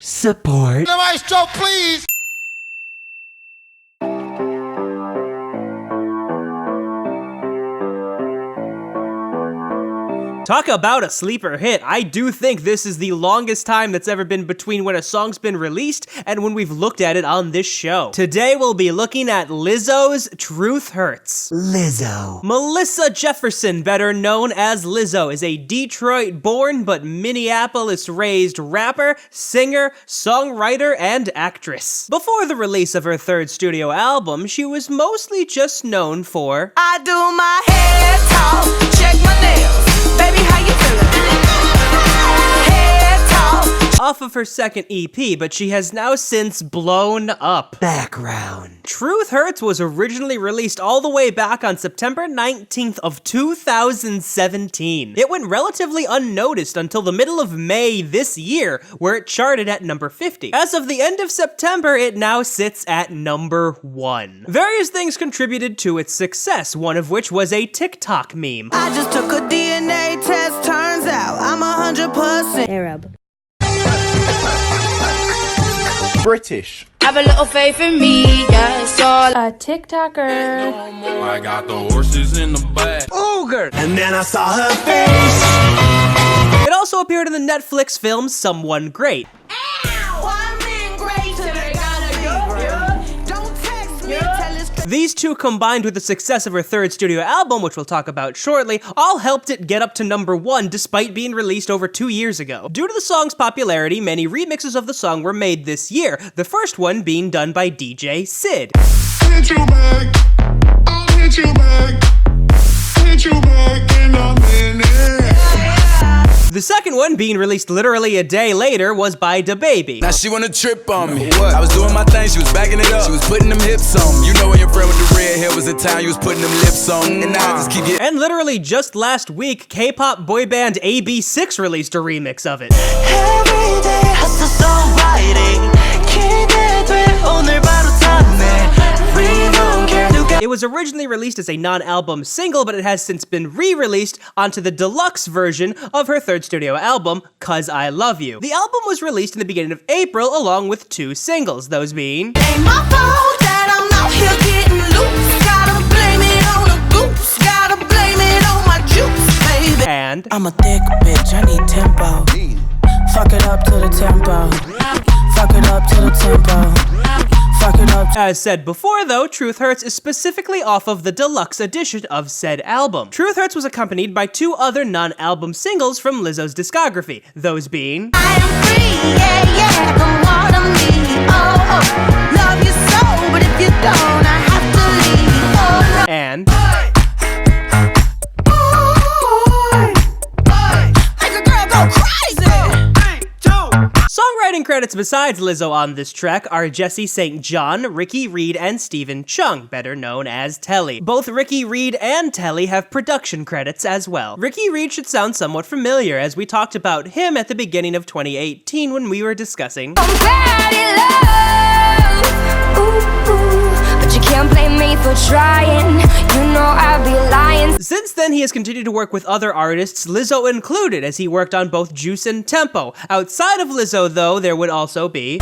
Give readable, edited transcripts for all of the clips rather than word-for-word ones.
support. The maestro, please. Talk about a sleeper hit. I do think this is the longest time that's ever been between when a song's been released and when we've looked at it on this show. Today we'll be looking at Lizzo's Truth Hurts. Lizzo. Melissa Jefferson, better known as Lizzo, is a Detroit-born but Minneapolis-raised rapper, singer, songwriter, and actress. Before the release of her third studio album, she was mostly just known for I do my hair talk, check my nails. Baby, how you feeling? Head talk. off of her second EP, but she has now since blown up. Background. Truth Hurts was originally released all the way back on September 19th of 2017. It went relatively unnoticed until the middle of May this year, where it charted at number 50. As of the end of September, it now sits at number 1. Various things contributed to its success, one of which was a TikTok meme. I just took a DNA test, turns out I'm 100% Arab. British. Have a little faith in me, yeah, it's all a TikToker. I got the horses in the back. Ogre. And then I saw her face. It also appeared in the Netflix film Someone Great. These two, combined with the success of her third studio album, which we'll talk about shortly, all helped it get up to number 1 despite being released over 2 years ago. Due to the song's popularity, many remixes of the song were made this year, the first one being done by DJ Sid. Hit you back, I'll hit you back, hit you back in a minute. The second one, being released literally a day later, was by DaBaby. Now she wanna trip on me. What? I was doing my thing, she was backing it up. She was putting them hips on me. You know when your friend with the red hair was the time you was putting them lips on. And now I just keep getting. And literally just last week, K-pop boy band AB6 released a remix of it. Every day hustle songwriting. 기대돼 오늘 바로 탔네. We don't care. It was originally released as a non-album single, but it has since been re-released onto the deluxe version of her third studio album, 'Cause I Love You. The album was released in the beginning of April along with 2 singles, those being Ain't my fault that I'm out here getting loose. Gotta blame it on a goose. Gotta blame it on my juice, baby. and I'm a thick bitch, I need tempo. Fuck it up to the tempo. Fuck it up to the tempo. Fuck it up. As said before though, Truth Hurts is specifically off of the deluxe edition of said album. Truth Hurts was accompanied by 2 other non-album singles from Lizzo's discography, those being I am free, yeah, yeah, the one of me. Oh, oh, love you so, but if you don't, I have to leave. Oh, no. and Make a girl go crazy. Songwriting credits besides Lizzo on this track are Jesse St. John, Ricky Reed, and Stephen Chung, better known as Telly. Both Ricky Reed and Telly have production credits as well. Ricky Reed should sound somewhat familiar, as we talked about him at the beginning of 2018 when we were discussing I'm bad in love. Ooh, ooh. But you can't blame me for trying. You know I'd be lying. Since then, he has continued to work with other artists, Lizzo included, as he worked on both Juice and Tempo. Outside of Lizzo, though, there would also be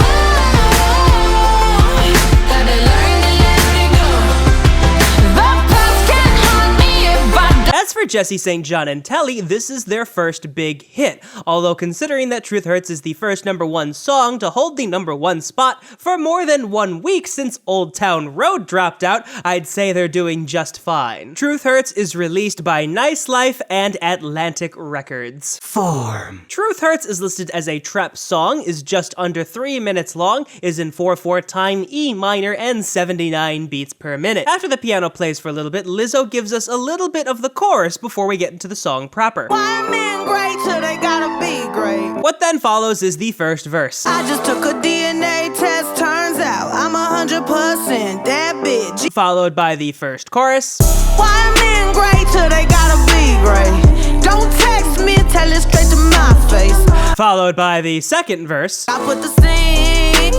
As for Jesse St. John and Telly, this is their first big hit, although considering that Truth Hurts is the first #1 song to hold the #1 spot for more than 1 week since Old Town Road dropped out, I'd say they're doing just fine. Truth Hurts is released by Nice Life and Atlantic Records. Form. Truth Hurts is listed as a trap song, is just under 3 minutes long, is in 4/4 time E minor, and 79 beats per minute. After the piano plays for a little bit, Lizzo gives us a little bit of the chorus before we get into the song proper. Why men great till they gotta be great? What then follows is the first verse. I just took a DNA test, turns out I'm 100% that bitch. Followed by the first chorus. Why men great till they gotta be great? Don't text me, tell it straight to my face. Followed by the second verse. I put the singing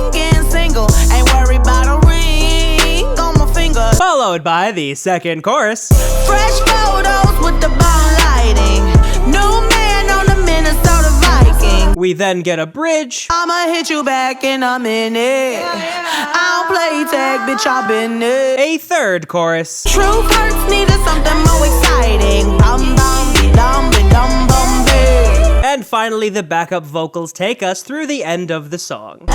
single, ain't worried about a ring on my finger. Followed by the second chorus. Fresh photos with the bomb lighting. New man on the Minnesota Vikings. Viking. We then get a bridge. I'ma hit you back in a minute. I don't play tag, bitch, I've been it. A third chorus. True hurts needed something more exciting. Bum bum be dum be dum bum be. And finally, the backup vocals take us through the end of the song.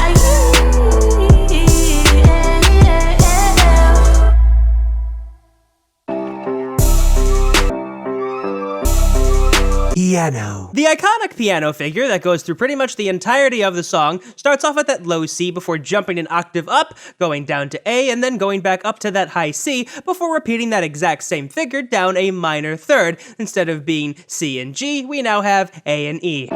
Piano. The iconic piano figure that goes through pretty much the entirety of the song starts off at that low C before jumping an octave up, going down to A, and then going back up to that high C before repeating that exact same figure down a minor third. Instead of being C and G, we now have A and E.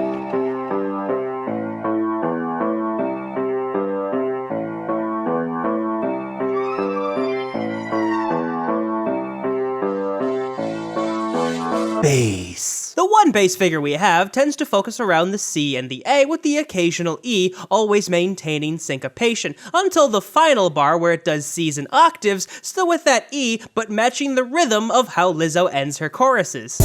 Bass. The one bass figure we have tends to focus around the C and the A with the occasional E, always maintaining syncopation, until the final bar where it does C's and octaves, still with that E, but matching the rhythm of how Lizzo ends her choruses.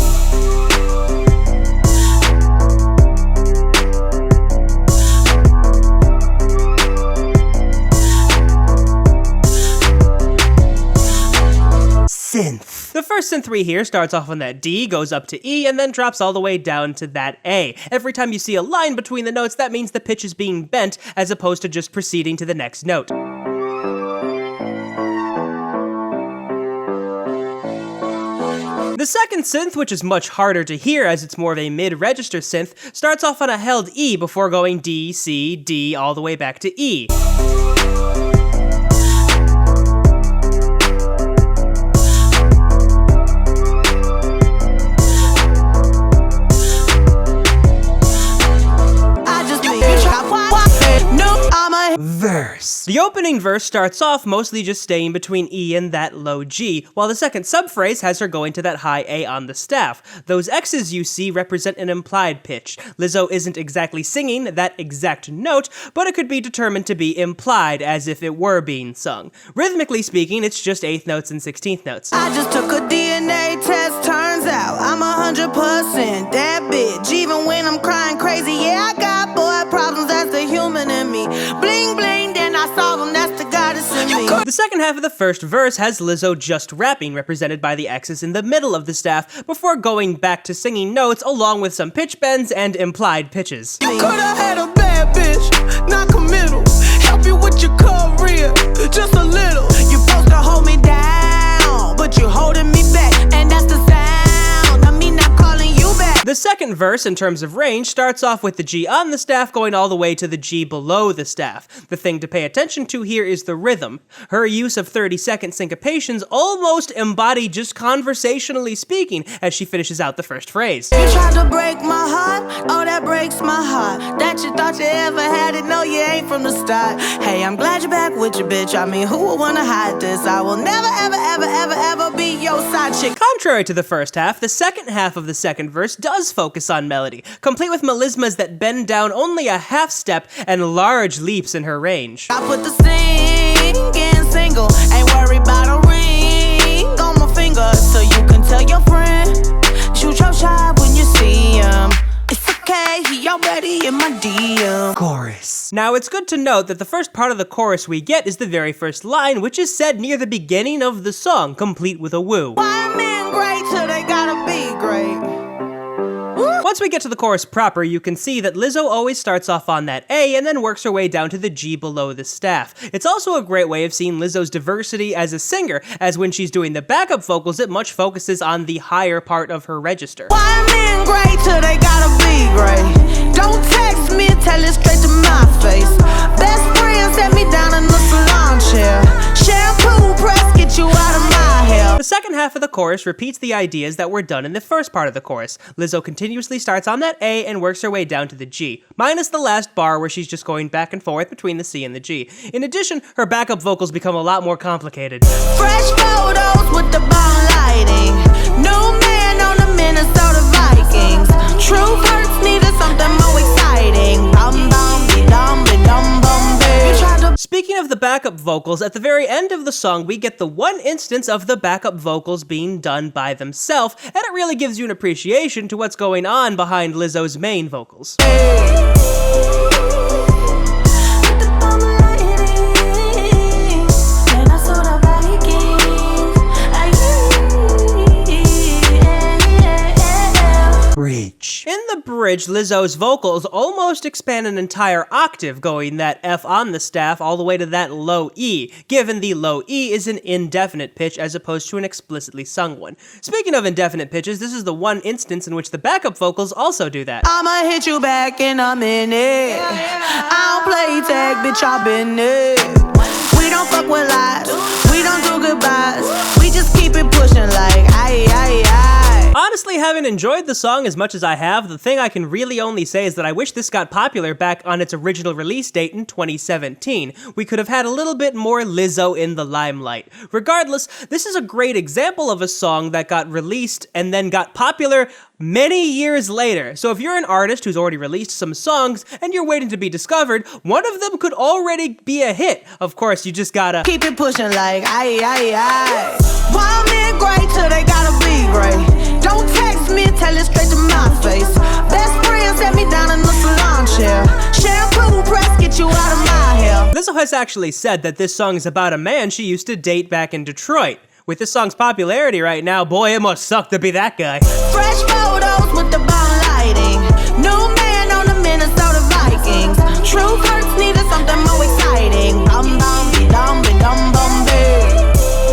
Synth. The first synth 3 here starts off on that D, goes up to E, and then drops all the way down to that A. Every time you see a line between the notes, that means the pitch is being bent, as opposed to just proceeding to the next note. The second synth, which is much harder to hear as it's more of a mid-register synth, starts off on a held E before going D, C, D, all the way back to E. Verse. The opening verse starts off mostly just staying between E and that low G, while the second subphrase has her going to that high A on the staff. Those X's you see represent an implied pitch. Lizzo isn't exactly singing that exact note, but it could be determined to be implied as if it were being sung. Rhythmically speaking, it's just 8th notes and 16th notes. I just took a DNA test, turns out I'm 100% that bitch. Even when I'm crying crazy, yeah, I got boy problems, that's the human in me. Bling bling, then I solve them, that's the goddess in me. The second half of the first verse has Lizzo just rapping, represented by the X's in the middle of the staff, before going back to singing notes along with some pitch bends and implied pitches. You could've had a bad bitch, not committal. Help you with your career, just a little. You supposed to hold me down, but you're holding me back, and that's the sound of me not calling you back. The second verse, in terms of range, starts off with the G on the staff going all the way to the G below the staff. The thing to pay attention to here is the rhythm. Her use of 30-second syncopations almost embody just conversationally speaking as she finishes out the first phrase. You tried to break my heart, oh that breaks my heart. That you thought you ever had it, no you ain't from the start. Hey, I'm glad you're back with your bitch, I mean who would wanna hide this? I will never ever ever ever ever be your side chick. Contrary to the first half, the second half of the second verse does focus on melody, complete with melismas that bend down only a half step and large leaps in her range. I put the singing single, ain't worried about a ring on my finger, so you can tell your friend, shoot your shot when you see him. It's okay, he already in my DM. Chorus. Now, it's good to note that the first part of the chorus we get is the very first line, which is said near the beginning of the song, complete with a woo. Why men great till they gotta be great? Once we get to the chorus proper, you can see that Lizzo always starts off on that A and then works her way down to the G below the staff. It's also a great way of seeing Lizzo's diversity as a singer, as when she's doing the backup vocals, it much focuses on the higher part of her register. Why men great till they gotta be great? Don't text me, tell it straight to my face. Best friend set me down in the salon chair. Shampoo press, get you out of my hair. The second half of the chorus repeats the ideas that were done in the first part of the chorus. Lizzo continuously starts on that A and works her way down to the G, minus the last bar where she's just going back and forth between the C and the G. In addition, her backup vocals become a lot more complicated. Fresh photos with the bomb lighting. New man on the Minnesota Vikings. True hurts needed something more exciting. Bum bum be dum be dum bum be. Speaking of the backup vocals, at the very end of the song, we get the one instance of the backup vocals being done by themselves, and it really gives you an appreciation to what's going on behind Lizzo's main vocals. Bridge. In the bridge, Lizzo's vocals almost expand an entire octave, going that F on the staff all the way to that low E, given the low E is an indefinite pitch as opposed to an explicitly sung one. Speaking of indefinite pitches, this is the one instance in which the backup vocals also do that. I'ma hit you back in a minute. I don't play tag, bitch, I've been there. We don't fuck with lies, we don't do goodbyes. We just keep it pushing like aye, aye, aye. Honestly, having enjoyed the song as much as I have, the thing I can really only say is that I wish this got popular back on its original release date in 2017. We could have had a little bit more Lizzo in the limelight. Regardless, this is a great example of a song that got released and then got popular many years later. So if you're an artist who's already released some songs and you're waiting to be discovered, one of them could already be a hit. Of course, you just gotta keep it pushing like aye, aye, aye. Wild men great till they gotta be great. Don't text me, tell it straight to my face. Best friend set me down in the salon chair. Shampoo press, get you out of my hair. Lizzo has actually said that this song is about a man she used to date back in Detroit. With this song's popularity right now, boy, it must suck to be that guy. Fresh photos with the bomb.